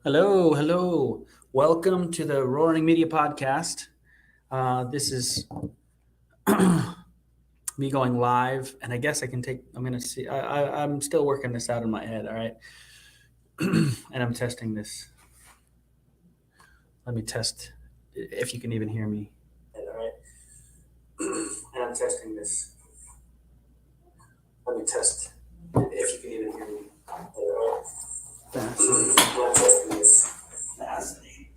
Hello, hello. Welcome to the Ryarying Media podcast. This is me going live, and I guess I can take. I'm gonna see. I'm still working this out in my head. All right, and I'm testing this. Let me test if you can even hear me. All right, and I'm testing this. Let me test if you can even hear me. All right. Fascinating. I'm testing this. Fascinating.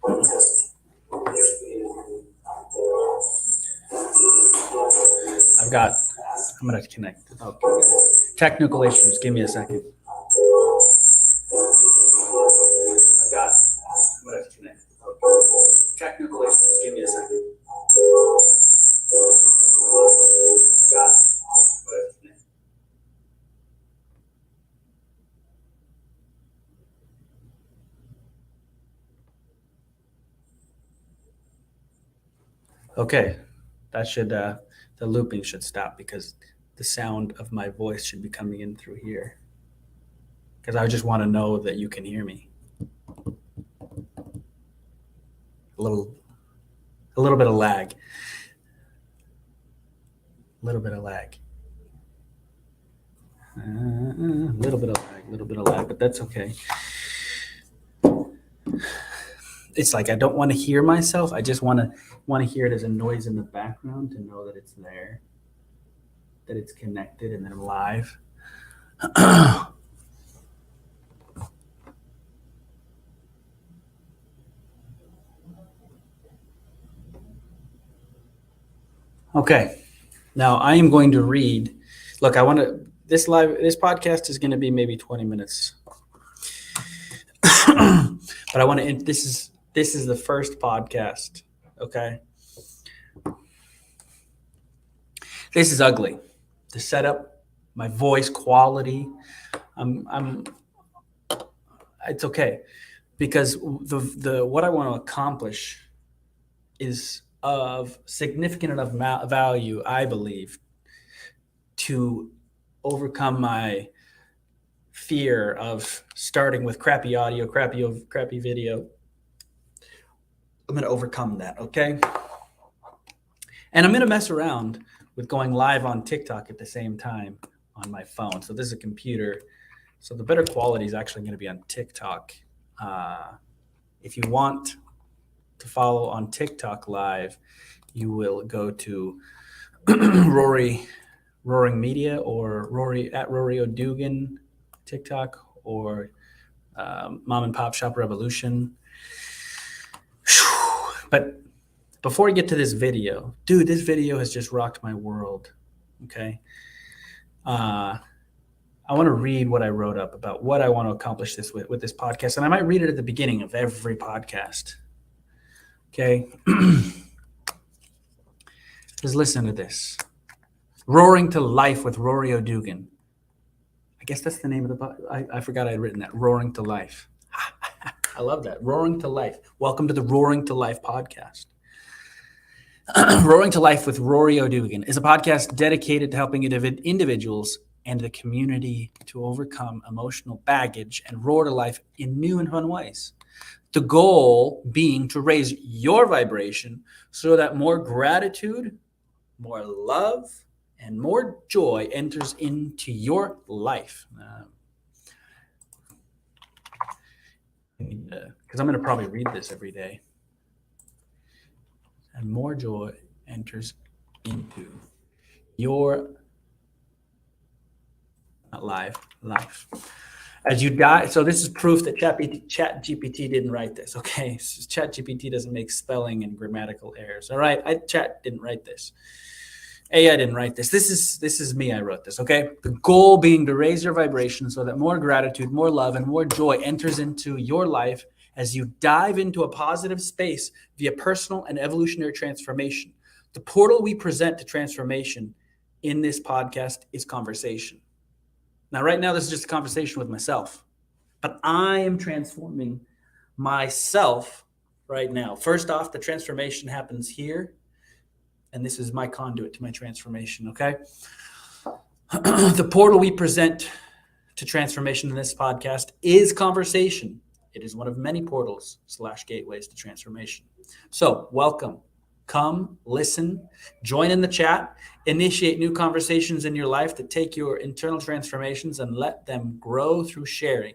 Let me test if you can even hear me. I've got. I'm gonna connect. Okay. Technical issues. Give me a second. I've got. I'm gonna connect. Okay. Technical issues. Give me a second. I've got. I'm gonna connect. Okay, that should the looping should stop because the sound of my voice should be coming in through here. Because I just want to know that you can hear me. A little bit of lag. A little bit of lag. A little bit of lag, but that's okay. It's like I don't want to hear myself. I just want to hear it as a noise in the background to know that it's there, that it's connected, and that I'm live. Okay, now I am going to read. Look, I want to. This podcast is going to be maybe 20 minutes, but I want to. This is the first podcast. Okay, this is ugly. The setup, my voice quality. I'm. It's okay, because the what I want to accomplish is of significant enough value, I believe, to overcome my fear of starting with crappy audio, crappy video. I'm going to overcome that, okay? And I'm going to mess around with going live on TikTok at the same time on my phone. So this is a computer. So the better quality is actually going to be on TikTok. If you want to follow on TikTok live, you will go to Ryarying Media or Rory at Rory O'Dugan TikTok or Mom and Pop Shop Revolution. But before we get to this video, dude, this video has just rocked my world. Okay. I want to read what I wrote up about what I want to accomplish this with this podcast. And I might read it at the beginning of every podcast. Okay. Just listen to this. Roaring to Life with Rory O'Dugan. I guess that's the name of the podcast. I forgot I had written that. Roaring to Life. I love that. Roaring to Life. Welcome to the Roaring to Life podcast. Roaring to Life with Rory O'Dugan is a podcast dedicated to helping individuals and the community to overcome emotional baggage and roar to life in new and fun ways. The goal being to raise your vibration so that more gratitude, more love, and more joy enters into your life. Because I'm going to probably read this every day. And more joy enters into your life. As you die, so this is proof that ChatGPT didn't write this. Okay, ChatGPT doesn't make spelling and grammatical errors. All right, Chat didn't write this. AI didn't write this. This is me. I wrote this. Okay. The goal being to raise your vibration so that more gratitude, more love, and more joy enters into your life as you dive into a positive space via personal and evolutionary transformation. The portal we present to transformation in this podcast is conversation. Now, right now, this is just a conversation with myself, but I am transforming myself right now. First off, the transformation happens here. And this is my conduit to my transformation, okay? The portal we present to transformation in this podcast is conversation. It is one of many portals / gateways to transformation. So welcome. Come, listen, join in the chat, initiate new conversations in your life that take your internal transformations and let them grow through sharing.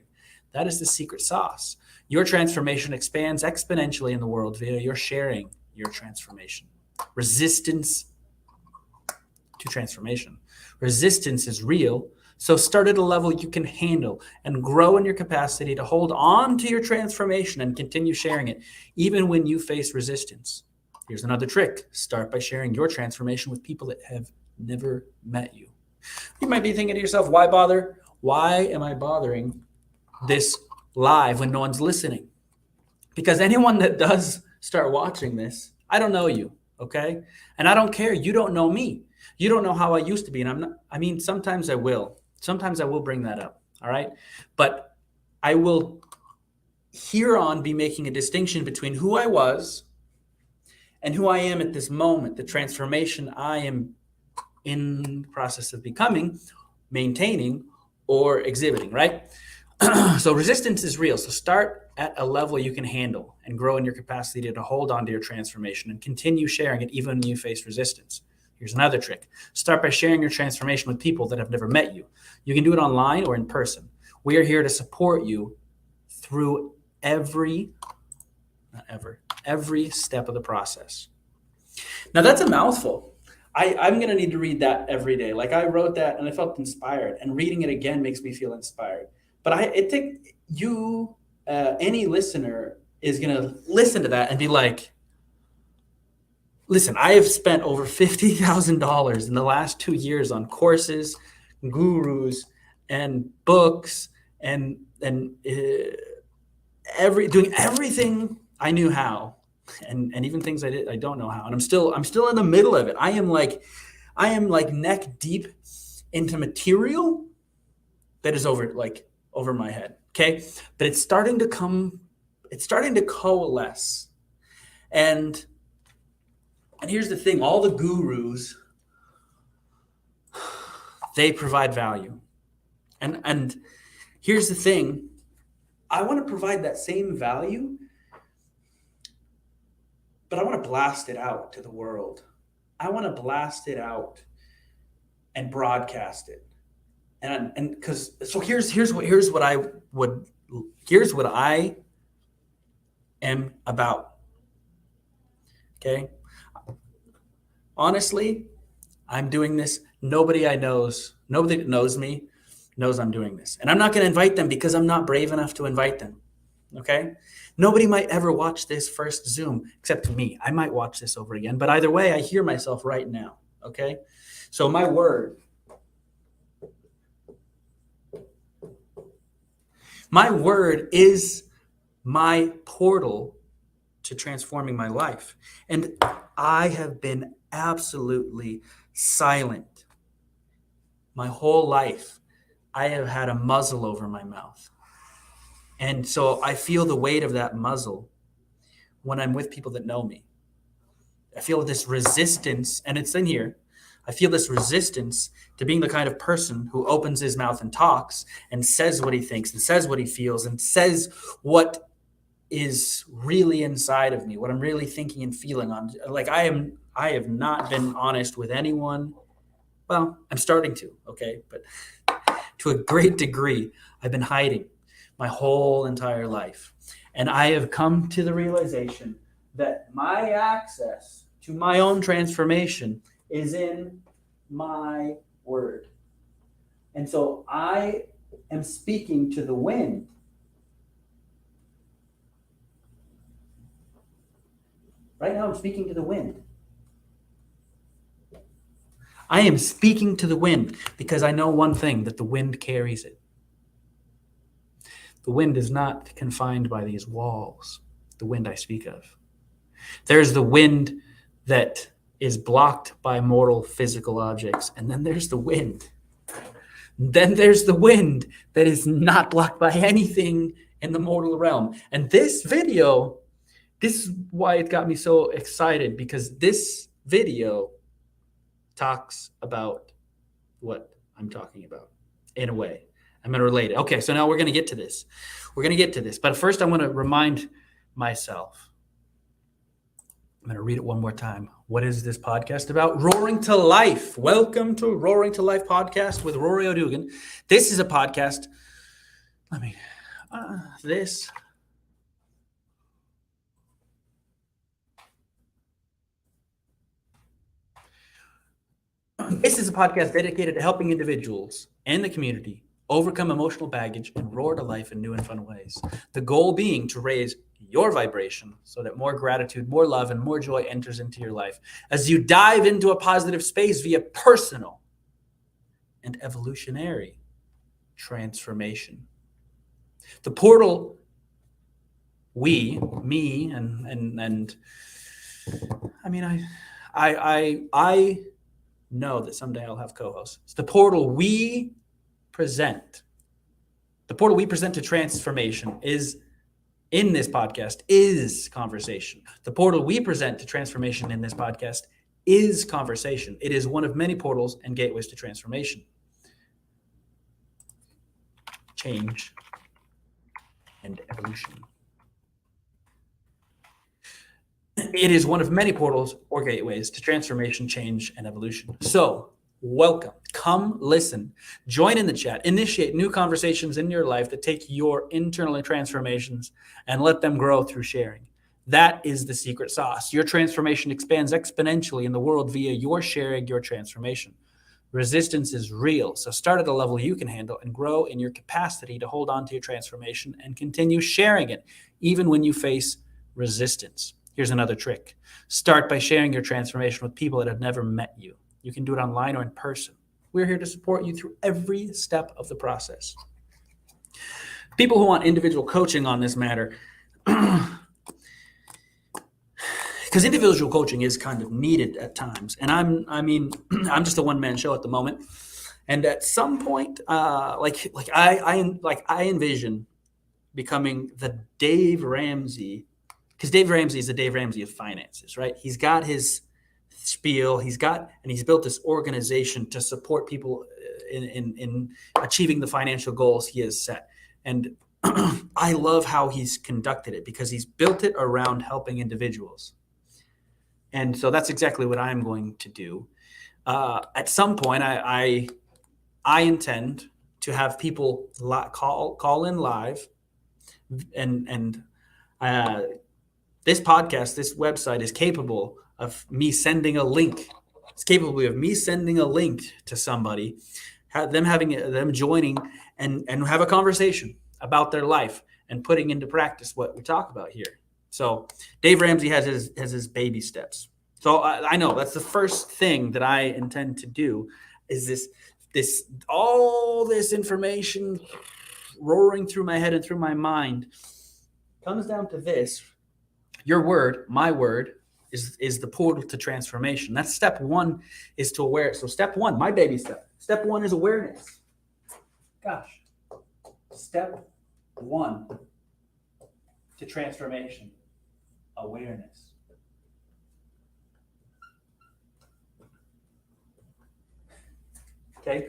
That is the secret sauce. Your transformation expands exponentially in the world via your sharing your transformation. Resistance to transformation. Resistance is real, so start at a level you can handle and grow in your capacity to hold on to your transformation and continue sharing it, even when you face resistance. Here's another trick. Start by sharing your transformation with people that have never met you. You might be thinking to yourself, why bother? Why am I bothering this live when no one's listening? Because anyone that does start watching this, I don't know you, okay? And I don't care. You don't know me. You don't know how I used to be. And sometimes I will. Sometimes I will bring that up, all right? But I will hereon be making a distinction between who I was and who I am at this moment, the transformation I am in the process of becoming, maintaining, or exhibiting, right? So resistance is real. So start at a level you can handle and grow in your capacity to hold on to your transformation and continue sharing it even when you face resistance. Here's another trick. Start by sharing your transformation with people that have never met you. You can do it online or in person. We are here to support you through every step of the process. Now that's a mouthful. I'm going to need to read that every day. Like I wrote that and I felt inspired, and reading it again makes me feel inspired. But I think you, any listener is going to listen to that and be like, listen, I have spent over $50,000 in the last 2 years on courses, gurus, and books, and doing everything I knew how, and even things I don't know how, and I'm still in the middle of it. I am like neck deep into material that is over my head. Okay, but it's starting to coalesce, and here's the thing: all the gurus, they provide value, and here's the thing: I want to provide that same value, but I want to blast it out to the world. I want to blast it out and broadcast it. And because so here's what I am about. Okay. Honestly, I'm doing this. Nobody that knows me knows I'm doing this. And I'm not going to invite them because I'm not brave enough to invite them. Okay. Nobody might ever watch this first Zoom except me. I might watch this over again, but either way, I hear myself right now. Okay. So my word is my portal to transforming my life. And I have been absolutely silent my whole life. I have had a muzzle over my mouth. And so I feel the weight of that muzzle when I'm with people that know me. I feel this resistance, and it's in here. I feel this resistance to being the kind of person who opens his mouth and talks and says what he thinks and says what he feels and says what is really inside of me, what I'm really thinking and feeling on. Like I have not been honest with anyone. Well, I'm starting to, okay? But to a great degree, I've been hiding my whole entire life. And I have come to the realization that my access to my own transformation is in my word. And so I am speaking to the wind. Right now I'm speaking to the wind. I am speaking to the wind because I know one thing, that the wind carries it. The wind is not confined by these walls, the wind I speak of. There's the wind that is blocked by mortal physical objects, and then there's the wind. Then there's the wind that is not blocked by anything in the mortal realm. And this video, this is why it got me so excited, because this video talks about what I'm talking about in a way. I'm going to relate it. Okay, so now we're going to get to this. But first, I want to remind myself. I'm going to read it one more time. What is this podcast about? Roaring to Life. Welcome to Roaring to Life podcast with Rory O'Dugan. This is a podcast. This is a podcast dedicated to helping individuals and the community overcome emotional baggage and roar to life in new and fun ways. The goal being to raise your vibration so that more gratitude, more love, and more joy enters into your life as you dive into a positive space via personal and evolutionary transformation. The portal I know that someday I'll have co-hosts. It's the portal we present. The portal we present to transformation is in this podcast is conversation. The portal we present to transformation in this podcast is conversation. It is one of many portals and gateways to transformation, change, and evolution. It is one of many portals or gateways to transformation, change, and evolution. So, welcome. Come listen. Join in the chat. Initiate new conversations in your life that take your internal transformations and let them grow through sharing. That is the secret sauce. Your transformation expands exponentially in the world via your sharing your transformation. Resistance is real, so start at a level you can handle and grow in your capacity to hold on to your transformation and continue sharing it, even when you face resistance. Here's another trick. Start by sharing your transformation with people that have never met you. You can do it online or in person. We're here to support you through every step of the process. People who want individual coaching on this matter, because individual coaching is kind of needed at times. And I'm just a one-man show at the moment. And at some point, I envision becoming the Dave Ramsey, because Dave Ramsey is the Dave Ramsey of finances, right? He's got his spiel, he's built this organization to support people in achieving the financial goals he has set. And I love how he's conducted it because he's built it around helping individuals. And so that's exactly what I'm going to do. At some point, I intend to have people call in live, and this podcast, this website is capable of me sending a link. It's capable of me sending a link to somebody, them joining and have a conversation about their life and putting into practice what we talk about here. So Dave Ramsey has his baby steps. So I know that's the first thing that I intend to do is this all this information roaring through my head and through my mind comes down to this. Your word, my word, is the portal to transformation. That's step one, is to aware. So step one, my baby step. Step one is awareness. Gosh. Step one to transformation, awareness. Okay?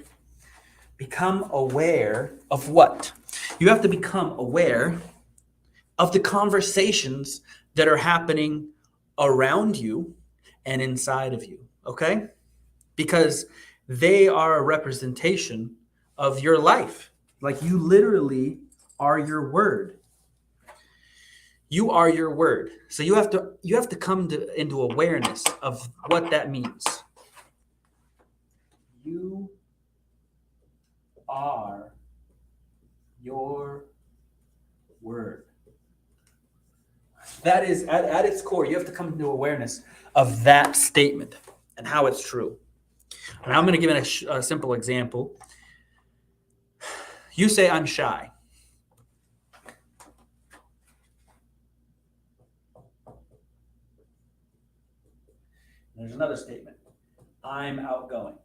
Become aware of what? You have to become aware of the conversations that are happening around you and inside of you, okay? Because they are a representation of your life. Like you literally are your word. You are your word. So you have to come into awareness of what that means. You are your word. That is, at its core, you have to come into awareness of that statement and how it's true. And I'm going to give it a simple example. You say, I'm shy. There's another statement. I'm outgoing.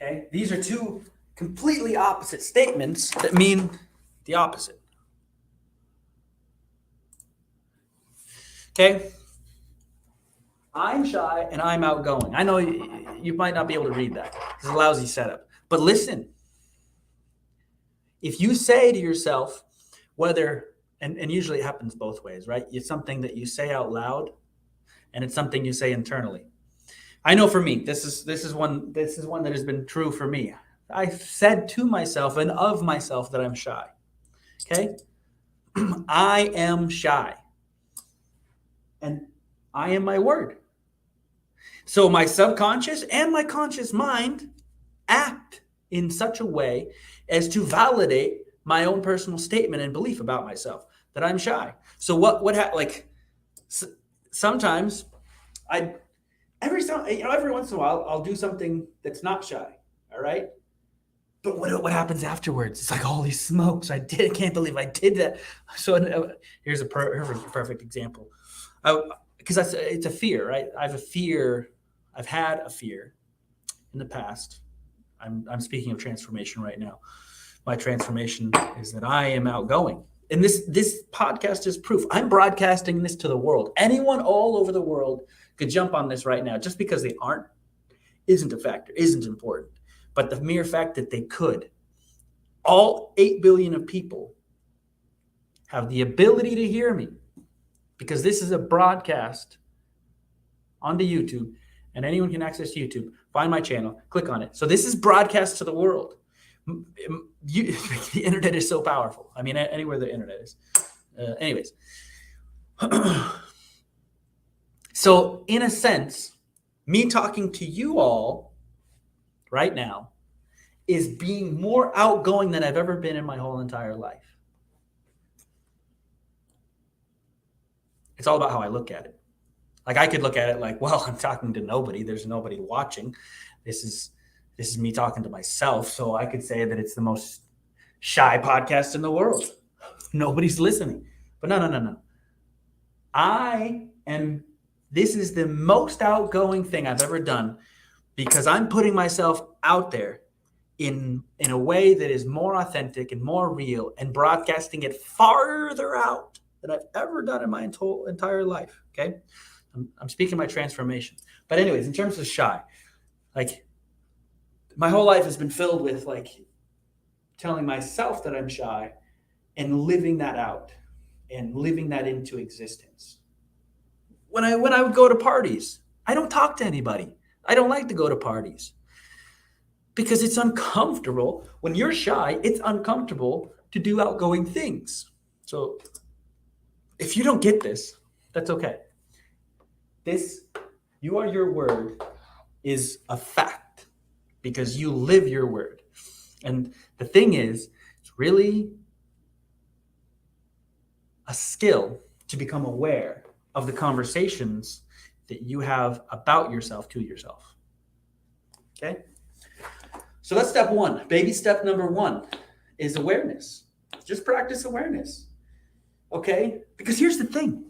Okay? These are two completely opposite statements that mean the opposite. Okay? I'm shy and I'm outgoing. I know you might not be able to read that. It's a lousy setup. But listen, if you say to yourself, whether, and usually it happens both ways, right? It's something that you say out loud and it's something you say internally. I know for me, this is one that has been true for me. I said to myself and of myself that I'm shy. Okay? I am shy. And I am my word. So my subconscious and my conscious mind act in such a way as to validate my own personal statement and belief about myself that I'm shy. So sometimes every once in a while I'll do something that's not shy. All right. But what happens afterwards? It's like, holy smokes, I can't believe I did that. So here's a perfect example. Because it's a fear, right? I've had a fear in the past. I'm speaking of transformation right now. My transformation is that I am outgoing. And this podcast is proof. I'm broadcasting this to the world. Anyone all over the world could jump on this right now. Just because they aren't isn't a factor, isn't important. But the mere fact that they could, all 8 billion of people have the ability to hear me, because this is a broadcast onto YouTube, and anyone can access YouTube. Find my channel, click on it. So this is broadcast to the world. The internet is so powerful. I mean, anywhere the internet is. Anyways. So in a sense, me talking to you all right now is being more outgoing than I've ever been in my whole entire life. It's all about how I look at it. Like, I could look at it like, well, I'm talking to nobody. There's nobody watching. This is me talking to myself. So I could say that it's the most shy podcast in the world. Nobody's listening. But no. This is the most outgoing thing I've ever done, because I'm putting myself out there in a way that is more authentic and more real, and broadcasting it farther out than I've ever done in my entire life. Okay. I'm speaking my transformation. But anyways, in terms of shy, like, my whole life has been filled with like telling myself that I'm shy and living that out and living that into existence. When I would go to parties, I don't talk to anybody. I don't like to go to parties because it's uncomfortable. When you're shy, it's uncomfortable to do outgoing things. So if you don't get this, that's okay. You are your word is a fact, because you live your word. And the thing is, it's really a skill to become aware of the conversations that you have about yourself to yourself. Okay? So that's step one. Baby step number one is awareness. Just practice awareness. Okay? Because here's the thing.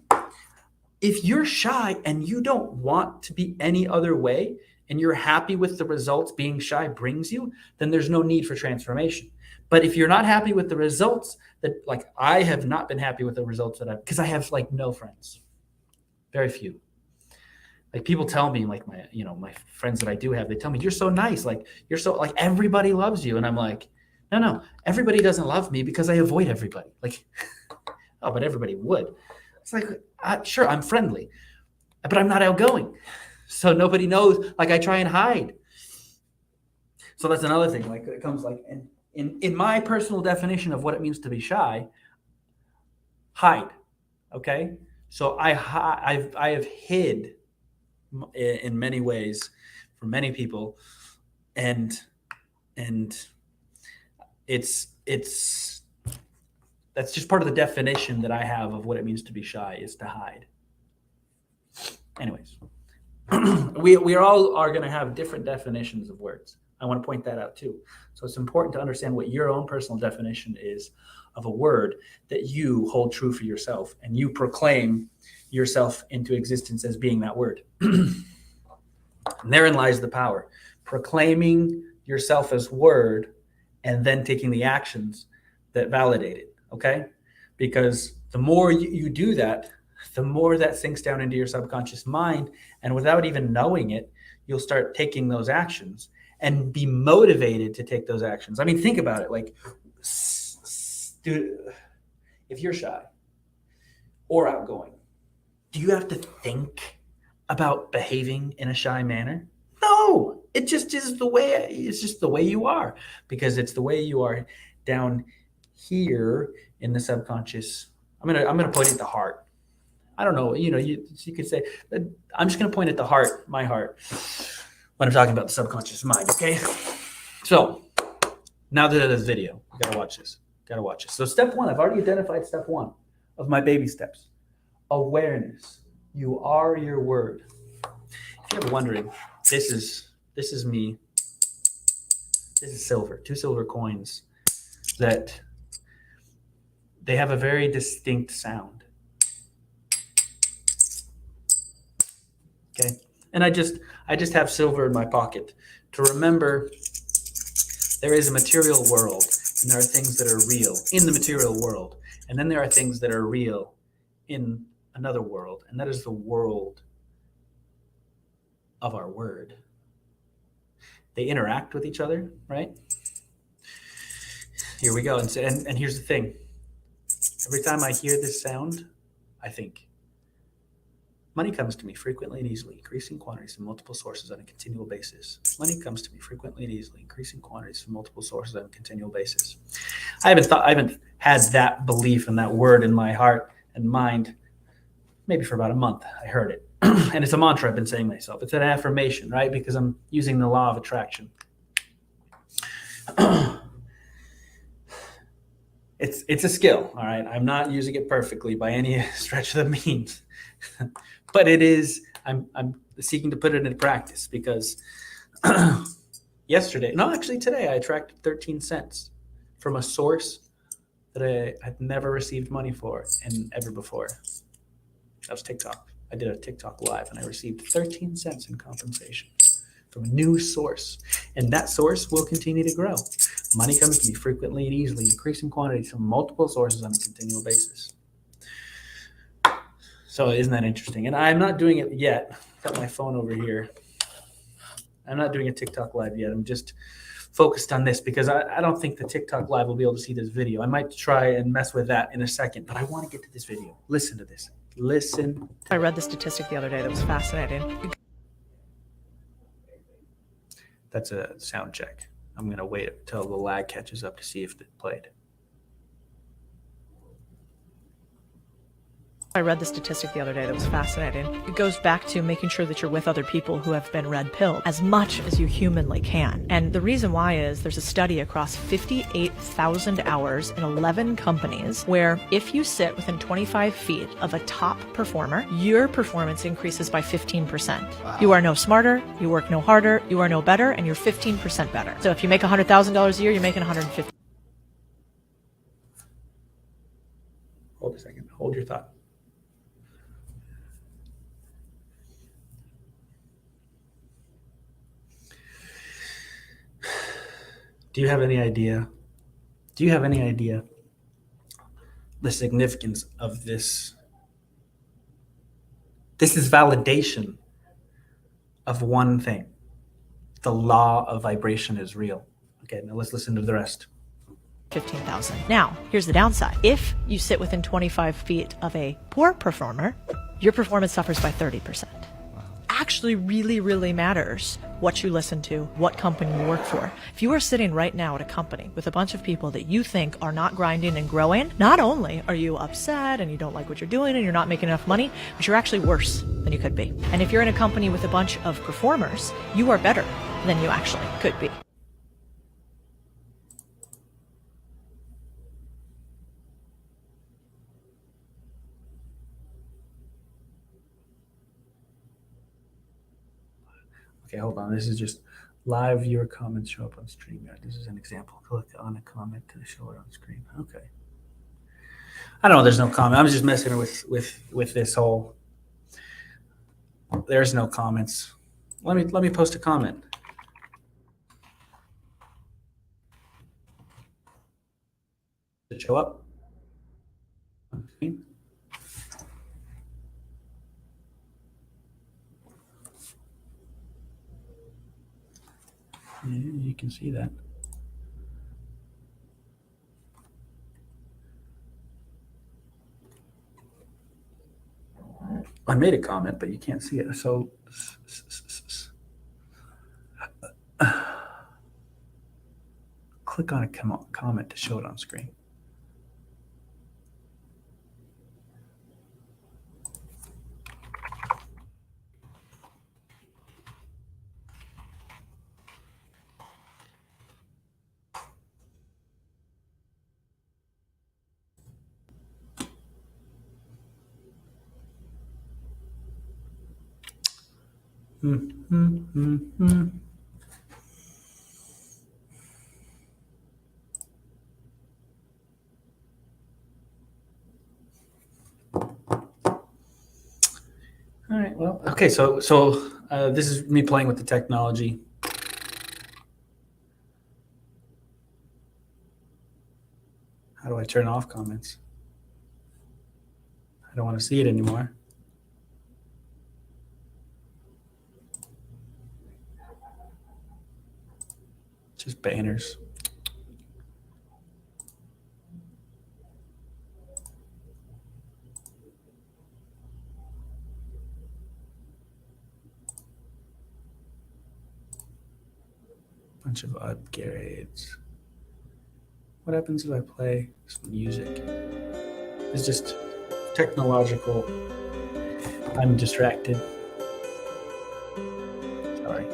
If you're shy and you don't want to be any other way, and you're happy with the results being shy brings you, then there's no need for transformation. But if you're not happy with the results that, like, I have not been happy with the results because I have like no friends, very few. Like, people tell me, like, my friends that I do have, they tell me, you're so nice. Like, you're so, like, everybody loves you. And I'm like, no, everybody doesn't love me because I avoid everybody. Like, oh, but everybody would. It's like, sure, I'm friendly, but I'm not outgoing. So nobody knows. Like, I try and hide. So that's another thing. Like, it comes like in my personal definition of what it means to be shy, hide. Okay. So I have hid in many ways from many people, and it's that's just part of the definition that I have of what it means to be shy, is to hide. Anyways, we all are going to have different definitions of words. I want to point that out too. So it's important to understand what your own personal definition is of a word that you hold true for yourself, and you proclaim yourself into existence as being that word. And therein lies the power. Proclaiming yourself as word and then taking the actions that validate it. Okay? Because the more you do that, the more that sinks down into your subconscious mind, and without even knowing it, you'll start taking those actions. and be motivated to take those actions. I mean, think about it. Like, dude, if you're shy or outgoing, do you have to think about behaving in a shy manner? No, it just is the way. It's just the way you are, because it's the way you are down here in the subconscious. I'm gonna point at the heart. I don't know. You could say, I'm just gonna point at the heart, my heart, when I'm talking about the subconscious mind. Okay. So now that this video, you gotta watch this. Gotta watch this. So step one, I've already identified step one of my baby steps. Awareness. You are your word. If you're ever wondering, this is me. This is silver, 2 silver coins that they have a very distinct sound. Okay. And I just have silver in my pocket to remember there is a material world, and there are things that are real in the material world. And then there are things that are real in another world, and that is the world of our word. They interact with each other, right? Here we go. And here's the thing. Every time I hear this sound, I think, money comes to me frequently and easily, increasing quantities from multiple sources on a continual basis. Money comes to me frequently and easily, increasing quantities from multiple sources on a continual basis. I haven't had that belief and that word in my heart and mind maybe for about a month. I heard it. And it's a mantra I've been saying myself. It's an affirmation, right? Because I'm using the law of attraction. It's a skill, all right? I'm not using it perfectly by any stretch of the means. But it is, I'm seeking to put it into practice, because today I attracted 13 cents from a source that I had never received money for and ever before. That was TikTok. I did a TikTok live and I received 13 cents in compensation from a new source. And that source will continue to grow. Money comes to me frequently and easily, increasing quantities from multiple sources on a continual basis. So isn't that interesting? And I'm not doing it yet. I've got my phone over here. I'm not doing a TikTok live yet. I'm just focused on this because I don't think the TikTok live will be able to see this video. I might try and mess with that in a second, but I want to get to this video. Listen to this. Listen. I read the statistic the other day that was fascinating. That's a sound check. I'm going to wait until the lag catches up to see if it played. I read the statistic the other day that was fascinating. It goes back to making sure that you're with other people who have been red pilled as much as you humanly can. And the reason why is there's a study across 58,000 hours in 11 companies where if you sit within 25 feet of a top performer, your performance increases by 15%. Wow. You are no smarter, you work no harder, you are no better, and you're 15% better. So if you make $100,000 a year, you're making $150,000. Hold a second. Hold your thought. Do you have any idea the significance of this? This is validation of one thing. The law of vibration is real. Okay, now let's listen to the rest. 15,000. Now, here's the downside. If you sit within 25 feet of a poor performer, your performance suffers by 30%. Actually really, really matters what you listen to, what company you work for. If you are sitting right now at a company with a bunch of people that you think are not grinding and growing, not only are you upset and you don't like what you're doing and you're not making enough money, but you're actually worse than you could be. And if you're in a company with a bunch of performers, you are better than you actually could be. Okay, hold on. This is just live viewer comments show up on StreamYard. This is an example. Click on a comment to show it on screen. Okay. I don't know. There's no comment. I'm just messing with this whole. There's no comments. Let me post a comment. Does it show up on screen? you can see that. I made a comment, but you can't see it. So click on a comment to show it on screen. All right. Well, okay. So this is me playing with the technology. How do I turn off comments? I don't want to see it anymore. Just banners. Bunch of upgrades. What happens if I play some music? It's just technological. I'm distracted. Sorry.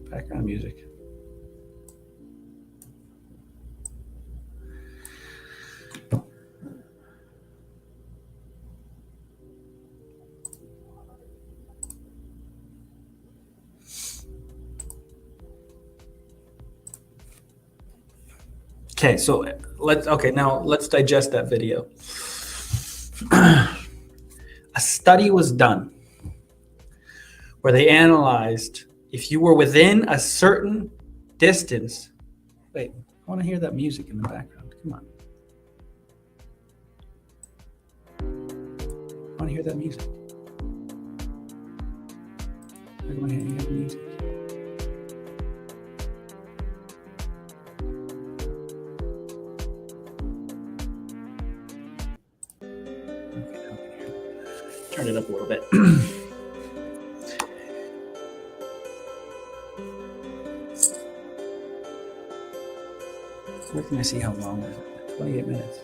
Background music. Okay, so now let's digest that video. A study was done where they analyzed if you were within a certain distance. Wait, I want to hear that music in the background. Come on. I want to hear that music. I want to hear that music. Turn it up a little bit. Where can I see how long is it? 28 minutes.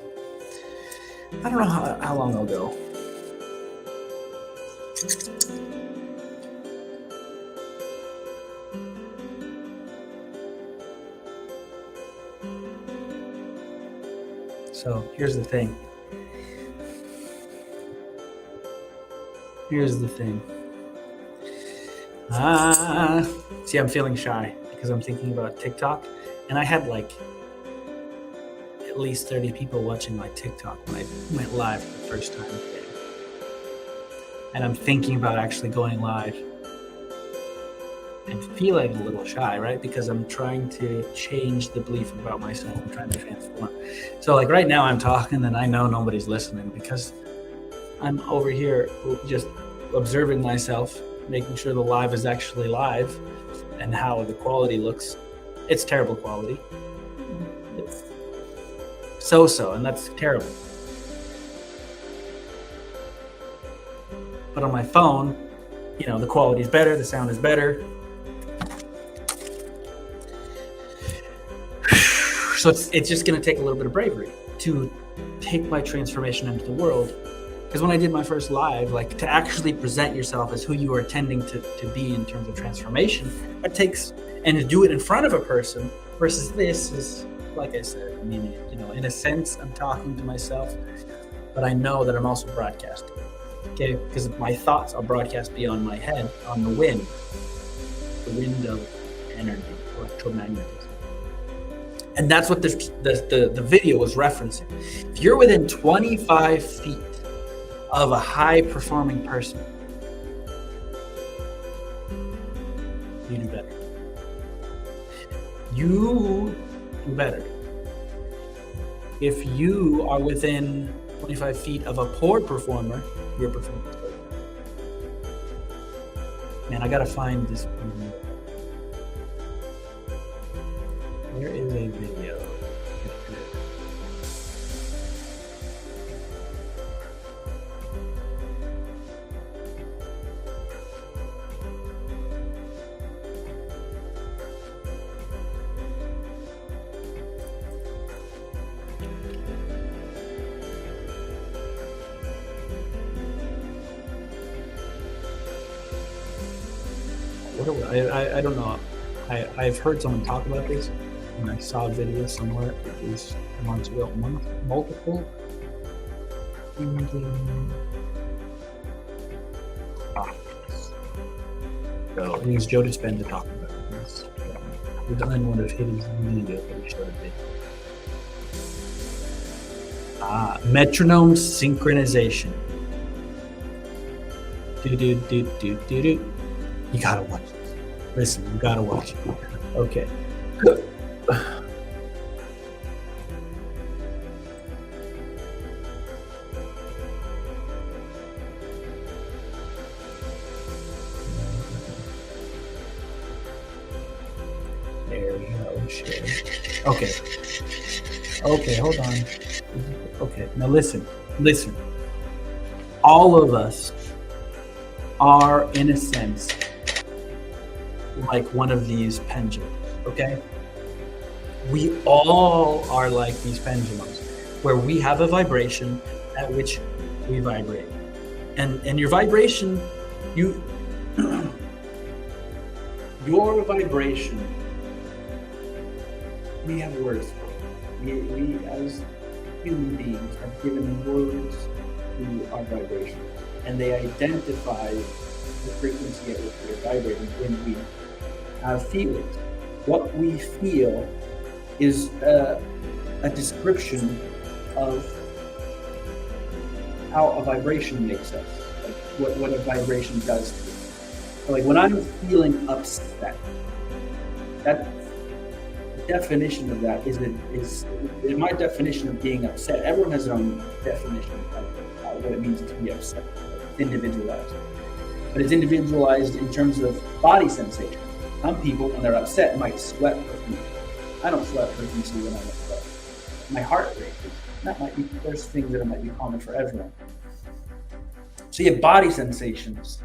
I don't know how long I'll go. So here's the thing. See, I'm feeling shy because I'm thinking about TikTok, and I had like at least 30 people watching my TikTok when I went live for the first time today. And I'm thinking about actually going live and feeling a little shy, right? Because I'm trying to change the belief about myself. I'm trying to transform. So like right now I'm talking and I know nobody's listening because I'm over here just observing myself, making sure the live is actually live and how the quality looks. It's terrible quality. It's so, and that's terrible. But on my phone, the quality is better, the sound is better. So it's just going to take a little bit of bravery to take my transformation into the world. Because when I did my first live, like to actually present yourself as who you are intending to be in terms of transformation, it takes, and to do it in front of a person versus this is, like I said, I mean, in a sense, I'm talking to myself, but I know that I'm also broadcasting, okay? Because my thoughts are broadcast beyond my head on the wind of energy, electromagnetism. And that's what the video was referencing. If you're within 25 feet of a high performing person, you do you do better. If you are within 25 feet of a poor performer, your performance goes down. Man, I gotta find this video. There is a video. I don't know. I've heard someone talk about this, and I saw a video somewhere. It was months ago. Multiple. So it was Joe Dispenza talking about this. It was on one of his videos that he showed a bit. Metronome synchronization. Do. You gotta watch this. Listen, you gotta watch it. Okay. There we go. Share. Okay. Okay, hold on. Okay, now listen. All of us are, in a sense, like one of these pendulums, okay? We all are like these pendulums, where we have a vibration at which we vibrate. And your vibration, your vibration, we have words for it. We as human beings have given words to our vibration, and they identify the frequency at which we are vibrating when we have feelings. What we feel is a description of how a vibration makes us, like what a vibration does to us. So like when I'm feeling upset, that definition of that is my definition of being upset. Everyone has their own definition of what it means to be upset. It's individualized, but it's individualized in terms of body sensation. Some people, when they're upset, might sweat profusely. I don't sweat profusely when I'm upset. My heart rate, that might be, there's things that might be common for everyone. So you have body sensations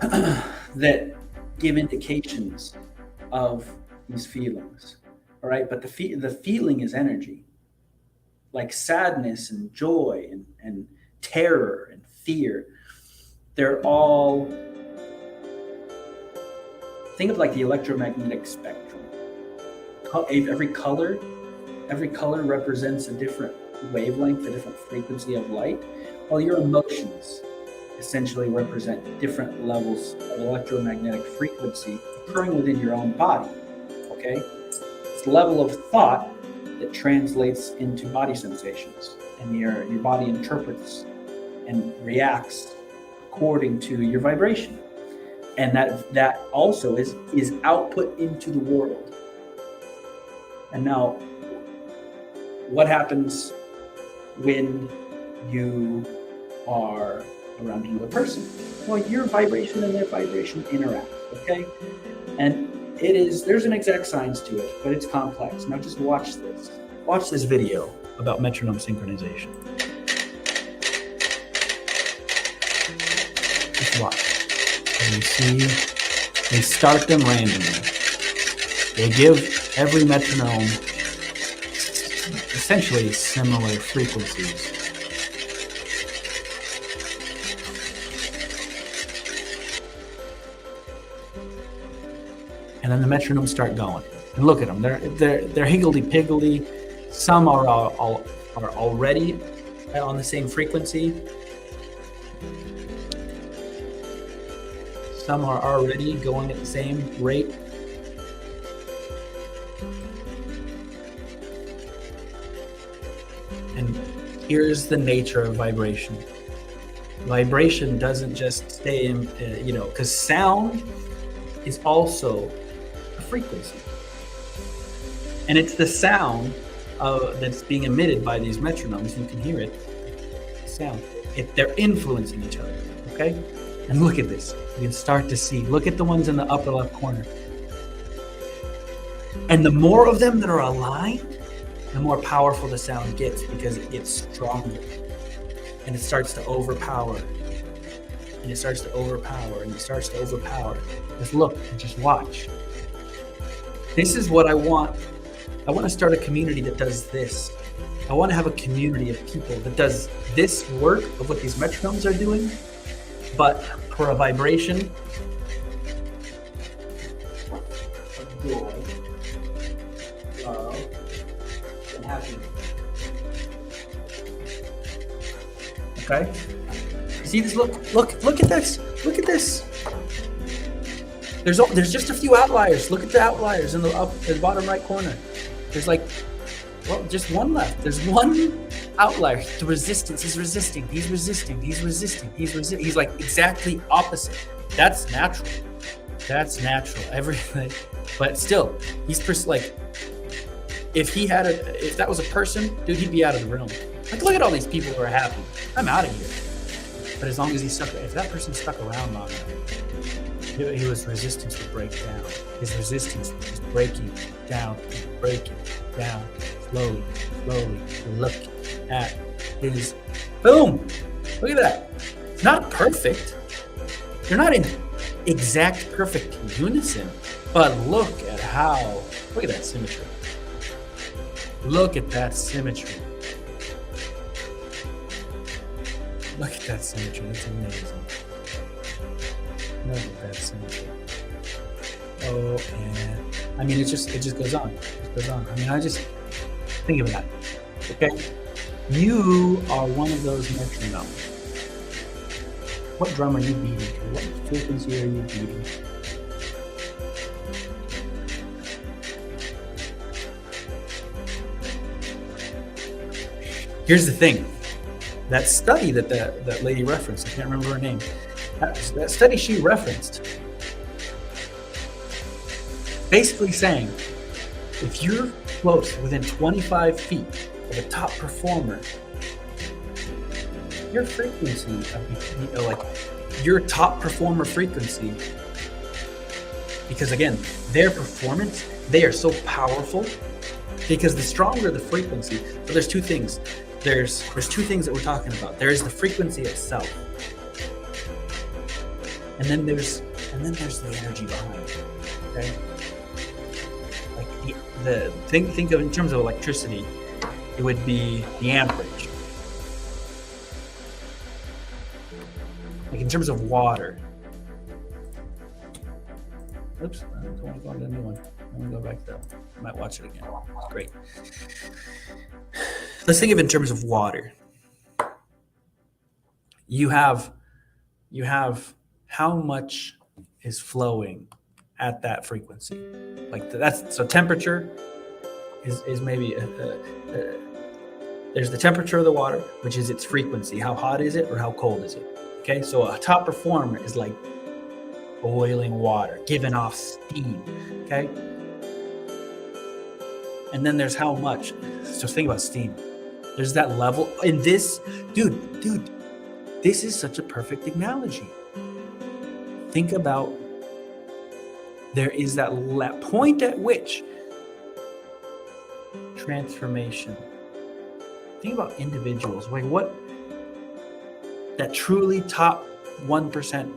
that give indications of these feelings, all right? But the feeling is energy. Like sadness and joy and terror and fear, they're all, think of like the electromagnetic spectrum. Every color represents a different wavelength, a different frequency of light, while your emotions essentially represent different levels of electromagnetic frequency occurring within your own body, okay? It's the level of thought that translates into body sensations, and your body interprets and reacts according to your vibration. And that also is output into the world. And now, what happens when you are around another person? Well, your vibration and their vibration interact, okay? And there's an exact science to it, but it's complex. Now just watch this. Watch this video about metronome synchronization. Just watch. And you see, they start them randomly. They give every metronome essentially similar frequencies. And then the metronomes start going. And look at them; they're higgledy-piggledy. Some are already on the same frequency. Some are already going at the same rate. And here's the nature of vibration. Vibration doesn't just stay in, because sound is also a frequency. And it's the sound that's being emitted by these metronomes. You can hear it. Sound. They're influencing each other. Okay? And look at this. You can start to see. Look at the ones in the upper left corner. And the more of them that are aligned, the more powerful the sound gets, because it gets stronger. And it starts to overpower. And it starts to overpower. And it starts to overpower. Just look and just watch. This is what I want. I want to start a community that does this. I want to have a community of people that does this work of what these metronomes are doing, but for a vibration of joy, love, and happiness. Okay? You see this? Look at this. Look at this. There's just a few outliers. Look at the outliers in the bottom right corner. There's just one left. There's one outlier. The resistance is resisting. He's resisting. He's resisting. He's like exactly opposite. That's natural. That's natural. Everything. But still, he's like, if that was a person, dude, he'd be out of the room. Like, look at all these people who are happy. I'm out of here. But as long as if that person stuck around long enough, his resistance would break down. His resistance is breaking down, slowly. Look at his, boom. Look at that. It's not perfect. They're not in exact perfect unison, but look at that symmetry. Look at that symmetry. Look at that symmetry. It's amazing. Look at that symmetry. Oh, and I mean, it just goes on. It goes on. I mean, I just think of that. Okay, you are one of those metronomes. What drum are you beating to? What frequency are you beating? Here's the thing. That study that lady referenced, I can't remember her name. That study she referenced, basically saying, if you're close, within 25 feet of a top performer, your frequency, your top performer frequency, because again, their performance, they are so powerful, because the stronger the frequency, so there's two things. There's two things that we're talking about. There is the frequency itself, and then there's the energy behind it. Okay, like the think of in terms of electricity, it would be the amperage. Like in terms of water. Oops, I don't want to go on to a new one. Let me go back to that one. I might watch it again. Great. Let's think of it in terms of water. You have how much is flowing at that frequency. Like so temperature is maybe there's the temperature of the water, which is its frequency. How hot is it or how cold is it? Okay, so a top performer is like boiling water, giving off steam. Okay, and then there's how much. So think about steam. There's that level in this, dude, this is such a perfect analogy. Think about, there is that point at which transformation. Think about individuals, like what that truly top 1%,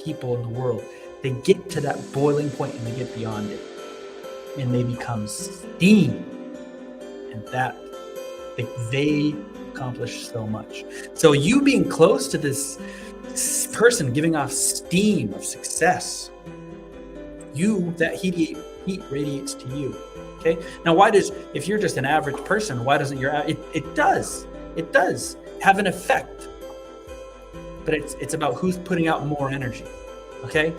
people in the world, they get to that boiling point and they get beyond it. And they become steam. And that they accomplish so much. So you being close to this person giving off steam of success, that heat radiates to you. Okay. Now, if you're just an average person, why doesn't it does have an effect, but it's about who's putting out more energy. Okay.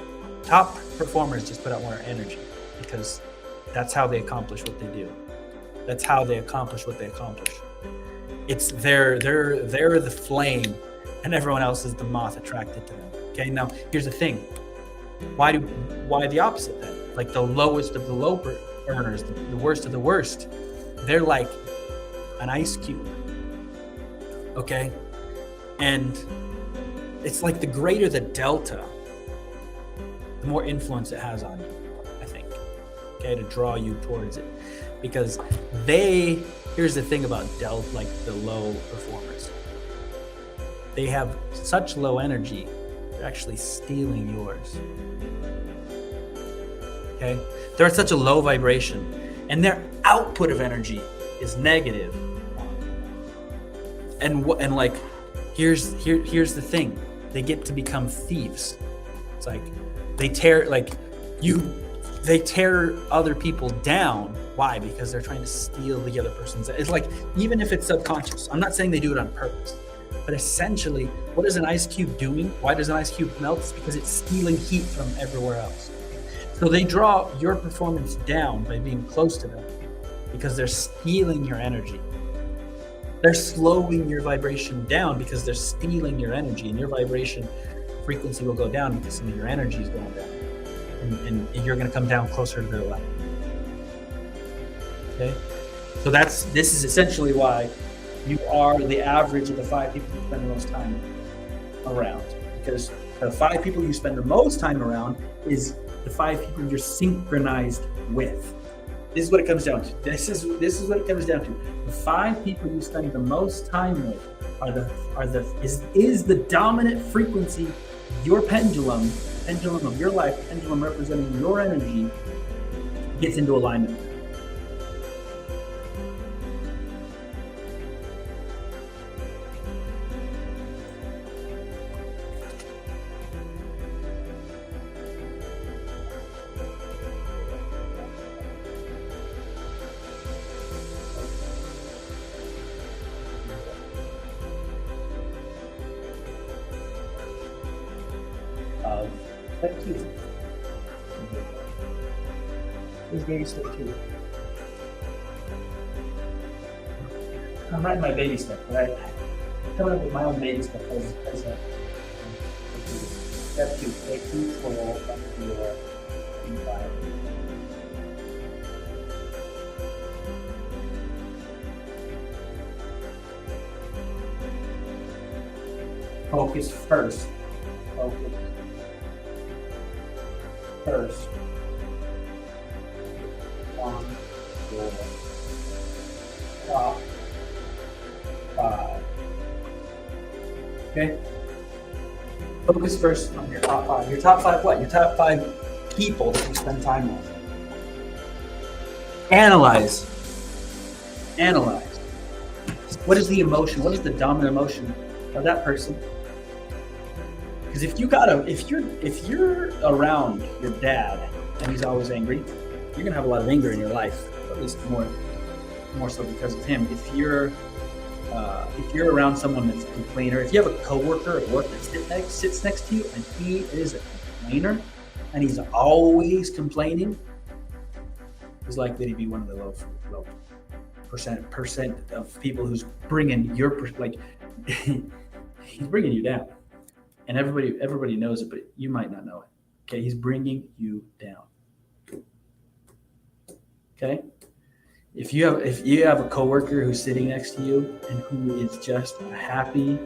Top performers just put out more energy because that's how they accomplish what they do. That's how they accomplish what they accomplish. It's they're the flame, and everyone else is the moth attracted to them. Okay, now here's the thing. Why the opposite then? Like the lowest of the earners, the worst of the worst, they're like an ice cube. Okay? And it's like the greater the delta, the more influence it has on you, I think. Okay, to draw you towards it. Because here's the thing about delta, like the low performers. They have such low energy, they're actually stealing yours. Okay? They're at such a low vibration, and their output of energy is negative. And like, here's the thing: they get to become thieves. It's like they tear other people down. Why? Because they're trying to steal the other person's. It's like, even if it's subconscious. I'm not saying they do it on purpose, but essentially, what is an ice cube doing? Why does an ice cube melt? It's because it's stealing heat from everywhere else. So they draw your performance down by being close to them, because they're stealing your energy. They're slowing your vibration down because they're stealing your energy, and your vibration frequency will go down because some of your energy is going down, and you're going to come down closer to their level. Okay, so this is essentially why you are the average of the 5 people you spend the most time around, because the 5 people you spend the most time around is the 5 people you're synchronized with. This is what it comes down to. This is what it comes down to. The 5 people you spend the most time with is the dominant frequency. Your pendulum of your life, pendulum representing your energy, gets into alignment. Step 2. Here's baby step 2. I'm writing my baby step, right? I'm coming up with my own baby step as a step 2. Take control of your environment. Focus first. Focus first on your top 5. Okay? Focus first on your top 5. Your top 5 what? Your top 5 people that you spend time with. Analyze. What is the emotion? What is the dominant emotion of that person? Because if you're around your dad and he's always angry, you're gonna have a lot of anger in your life. At least more so because of him. If you're around someone that's a complainer, if you have a coworker at work that sits next to you and he is a complainer and he's always complaining, he's likely to be one of the low percent of people who's bringing he's bringing you down. And everybody knows it, but you might not know it. Okay, he's bringing you down. Okay, if you have a coworker who's sitting next to you and who is just a happy,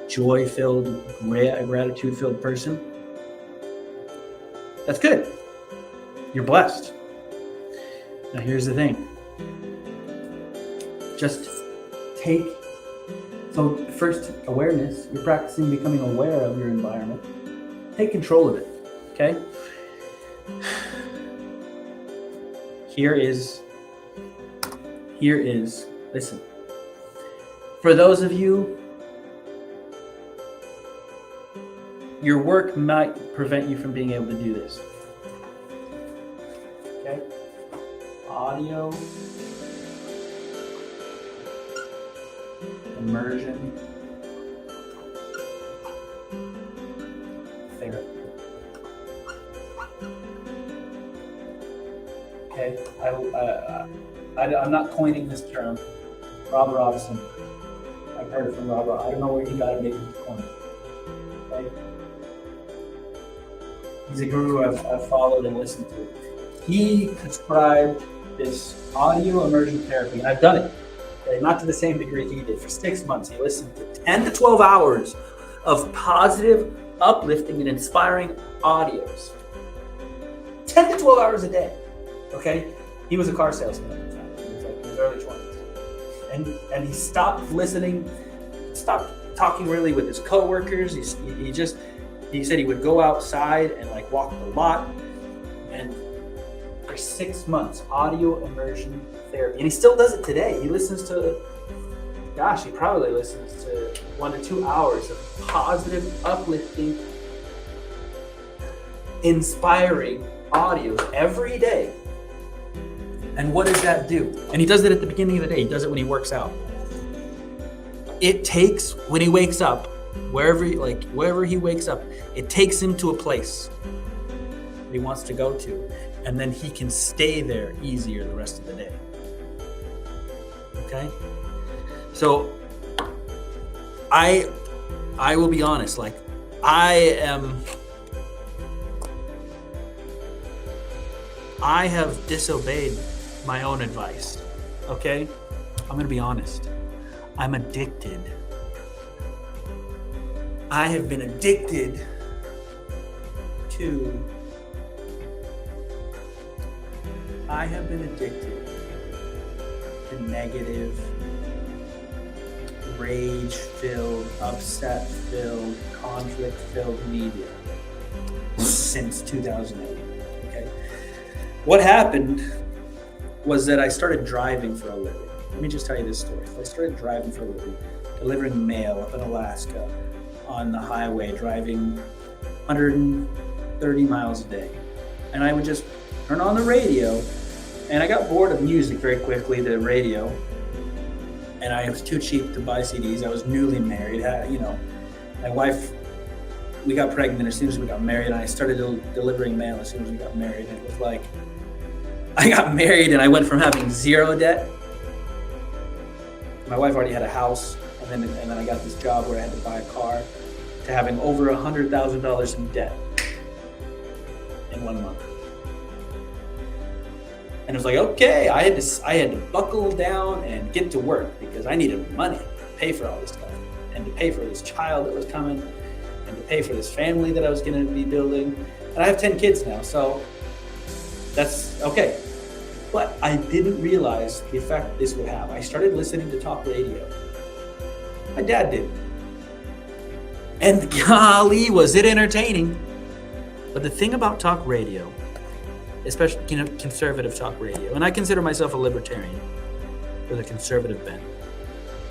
joy-filled, gratitude-filled person, that's good. You're blessed. Now here's the thing. Just take. So first, awareness. You're practicing becoming aware of your environment. Take control of it, okay? Here is, listen. For those of you, your work might prevent you from being able to do this. Okay? Audio. Immersion therapy. Okay, I'm not coining this term. Rob Robson. I've heard it from Rob. I don't know where he got it. Maybe he's coined it. Okay. He's a guru I've followed and listened to. he prescribed this audio immersion therapy, and I've done it. Okay? Not to the same degree he did. For 6 months, he listened to 10 to 12 hours of positive, uplifting, and inspiring audios. 10 to 12 hours a day. Okay? He was a car salesman at the time. He was like in his early 20s. And he stopped listening, stopped talking really with his coworkers. He said he would go outside and like walk the lot. And for 6 months, audio immersion therapy. And he still does it today. He listens to, he probably listens to 1 to 2 hours of positive, uplifting, inspiring audio every day. And what does that do? And he does it at the beginning of the day. He does it when he works out. It takes, when he wakes up, wherever he wakes up, it takes him to a place that he wants to go to. And then he can stay there easier the rest of the day. Okay? So I will be honest, like I have disobeyed my own advice. Okay? I'm going to be honest. I'm addicted. I have been addicted to negative, rage-filled, upset-filled, conflict-filled media since 2008. Okay? What happened was that I started driving for a living. Let me just tell you this story. I started driving for a living, delivering mail up in Alaska on the highway, driving 130 miles a day. And I would just turn on the radio, and I got bored of music very quickly, the radio. And I was too cheap to buy CDs. I was newly married. My wife, we got pregnant as soon as we got married, and I started delivering mail as soon as we got married. And it was like, I got married and I went from having zero debt. My wife already had a house, and then I got this job where I had to buy a car, to having over $100,000 in debt in 1 month. And it was like, okay, I had to buckle down and get to work because I needed money to pay for all this stuff, and to pay for this child that was coming, and to pay for this family that I was going to be building. And I have 10 kids now, so that's okay. But I didn't realize the effect this would have. I started listening to talk radio. My dad did. And golly, was it entertaining. But the thing about talk radio, especially conservative talk radio, and I consider myself a libertarian with a conservative bent.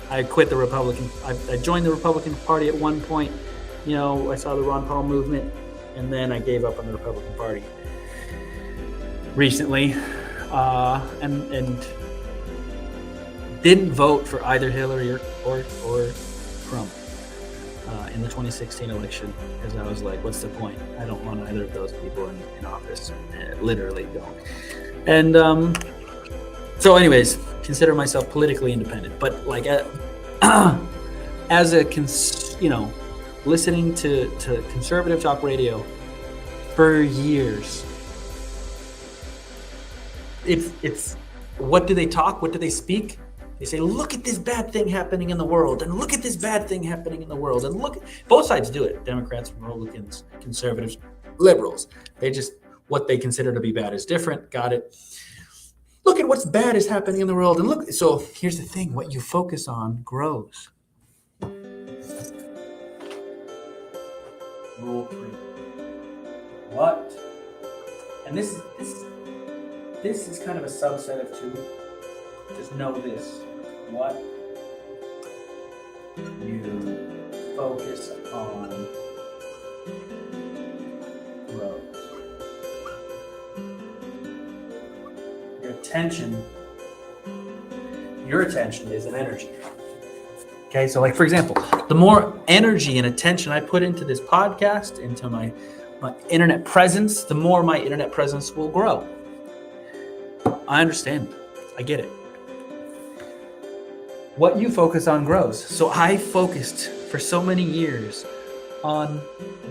I quit the Republican, I joined the Republican Party at one point. I saw the Ron Paul movement, and then I gave up on the Republican Party recently. And didn't vote for either Hillary or Trump in the 2016 election, because I was like, what's the point? I don't want either of those people in office. Literally don't. And so anyways, consider myself politically independent. But like as a listening to conservative talk radio for years, it's what do they talk? What do they speak? They say, look at this bad thing happening in the world, and look at this bad thing happening in the world, and look. Both sides do it. Democrats, Republicans, conservatives, liberals. They just, what they consider to be bad is different. Got it. Look at what's bad is happening in the world, and look. So here's the thing: what you focus on grows. Rule 3. What? And this is kind of a subset of 2. Just know this. What you focus on grows. Your attention is an energy. Okay, so like for example, the more energy and attention I put into this podcast, into my internet presence, the more my internet presence will grow. I understand. I get it. What you focus on grows. So I focused for so many years on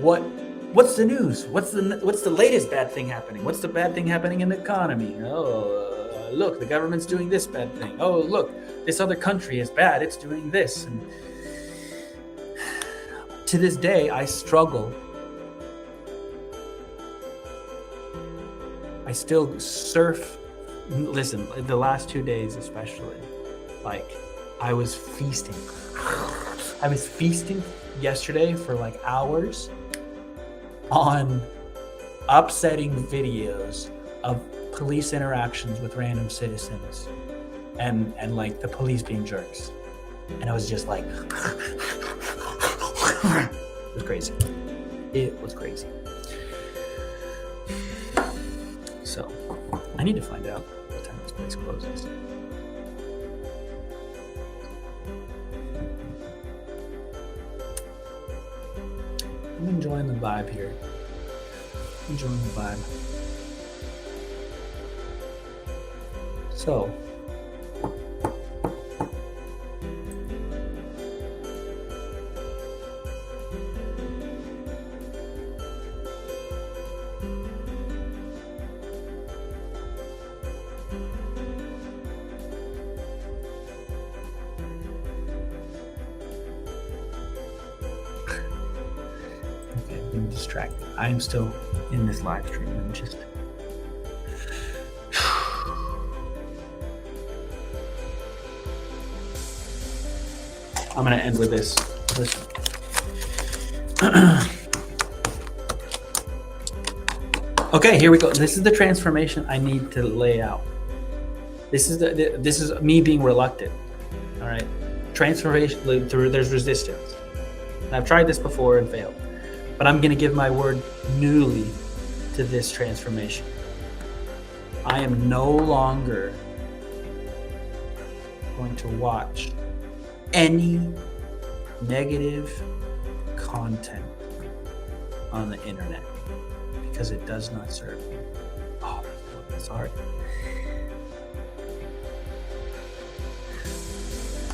what What's the news? What's the latest bad thing happening? What's the bad thing happening in the economy? Oh, look, the government's doing this bad thing. Oh, look, this other country is bad. It's doing this. And to this day, I struggle. I still surf. Listen, the last 2 days especially, like I was feasting. I was feasting yesterday for like hours on upsetting videos of police interactions with random citizens and like the police being jerks. And I was just like, it was crazy. It was crazy. So I need to find out what time this place closes. I'm enjoying the vibe here. Enjoying the vibe. So, I'm distracted. I am still in this live stream. I'm just I'm gonna end with this. Listen. Okay, here we go. This is the transformation I need to lay out. This is me being reluctant. All right, transformation through there's resistance. And I've tried this before and failed. But I'm going to give my word newly to this transformation. I am no longer going to watch any negative content on the internet because it does not serve me. Oh, sorry.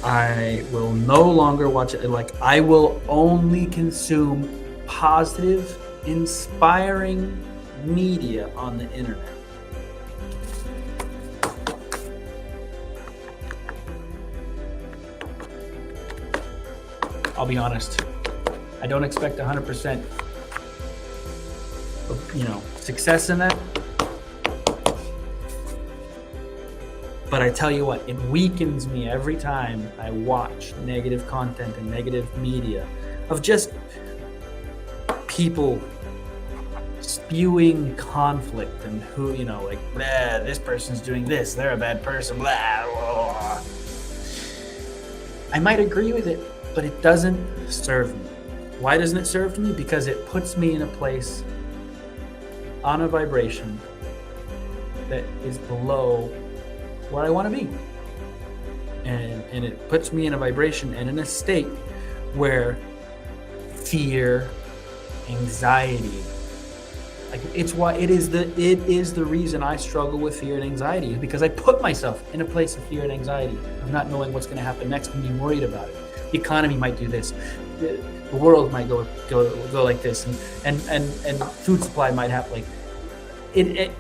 I will no longer watch it. Like, I will only consume positive, inspiring media on the internet. I'll be honest. I don't expect 100% of, success in that. But I tell you what, it weakens me every time I watch negative content and negative media of just people spewing conflict and who, like, blah, this person's doing this, they're a bad person, blah, blah. I might agree with it, but it doesn't serve me. Why doesn't it serve me? Because it puts me in a place on a vibration that is below where I want to be. And it puts me in a vibration and in a state where fear, anxiety, like it is the reason I struggle with fear and anxiety, is because I put myself in a place of fear and anxiety of not knowing what's going to happen next and being worried about it. The economy might do this, the world might go like this, and food supply might happen. Like it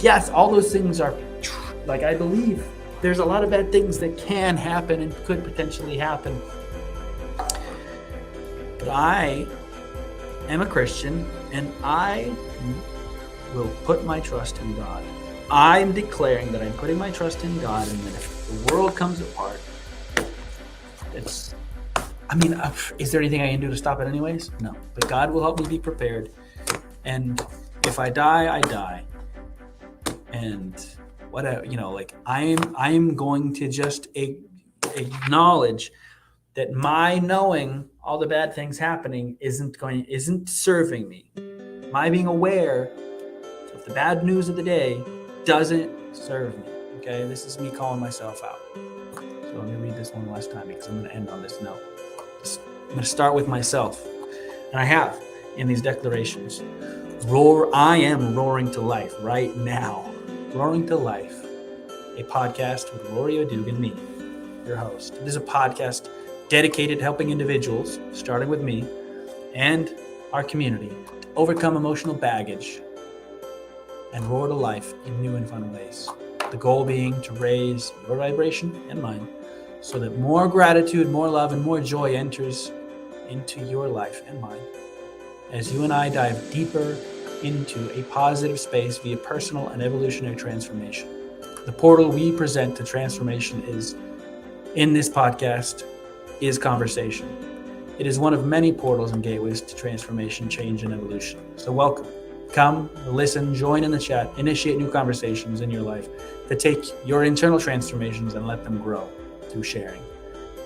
yes, all those things are like, I believe there's a lot of bad things that can happen and could potentially happen, but I am a Christian, and I will put my trust in God. I'm declaring that I'm putting my trust in God, and that if the world comes apart, is there anything I can do to stop it anyways? No, but God will help me be prepared. And if I die, I die. And I'm going to just acknowledge that my knowing all the bad things happening isn't serving me. My being aware of the bad news of the day doesn't serve me. Okay, this is me calling myself out. So let me read this one last time, because I'm going to end on this note. I'm going to start with myself, and I have in these declarations. I am roaring to life right now. Roaring to Life, a podcast with Rory O'Doug and me, your host. It is a podcast dedicated to helping individuals, starting with me, and our community, overcome emotional baggage, and roar to life in new and fun ways. The goal being to raise your vibration and mine so that more gratitude, more love, and more joy enters into your life and mine as you and I dive deeper into a positive space via personal and evolutionary transformation. The portal we present to transformation in this podcast is conversation. It is one of many portals and gateways to transformation, change, and evolution. So welcome. Come, listen, join in the chat, initiate new conversations in your life that take your internal transformations and let them grow through sharing.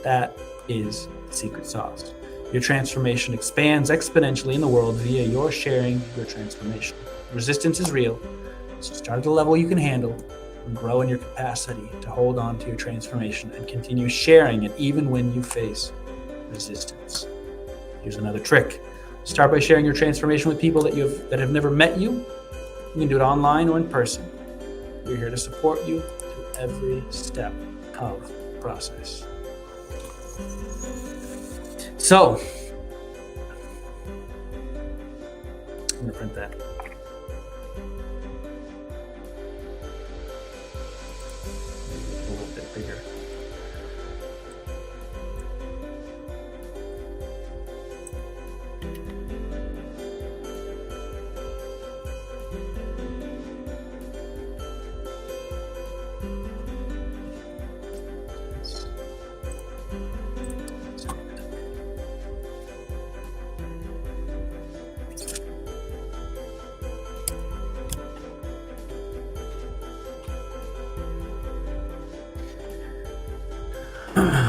That is the secret sauce. Your transformation expands exponentially in the world via your sharing your transformation. Resistance is real, so start at the level you can handle and grow in your capacity to hold on to your transformation and continue sharing it even when you face resistance. Here's another trick. Start by sharing your transformation with people that have never met you. You can do it online or in person. We're here to support you through every step of the process. So, I'm going to print that. A little bit bigger.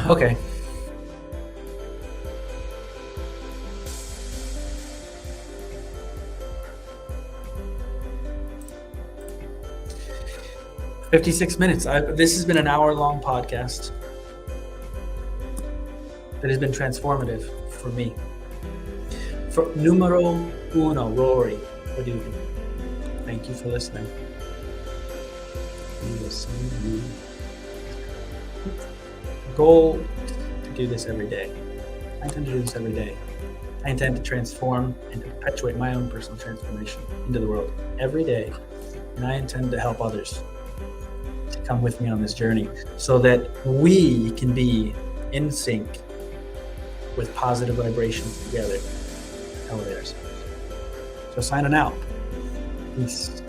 Okay. "56 minutes. This has been an hour-long podcast that has been transformative for me. For numero uno, Rory, what do you think? Thank you for listening. Goal to do this every day. I intend to do this every day. I intend to transform and to perpetuate my own personal transformation into the world every day. And I intend to help others to come with me on this journey so that we can be in sync with positive vibrations together. Elevate ourselves. So signing out. Peace.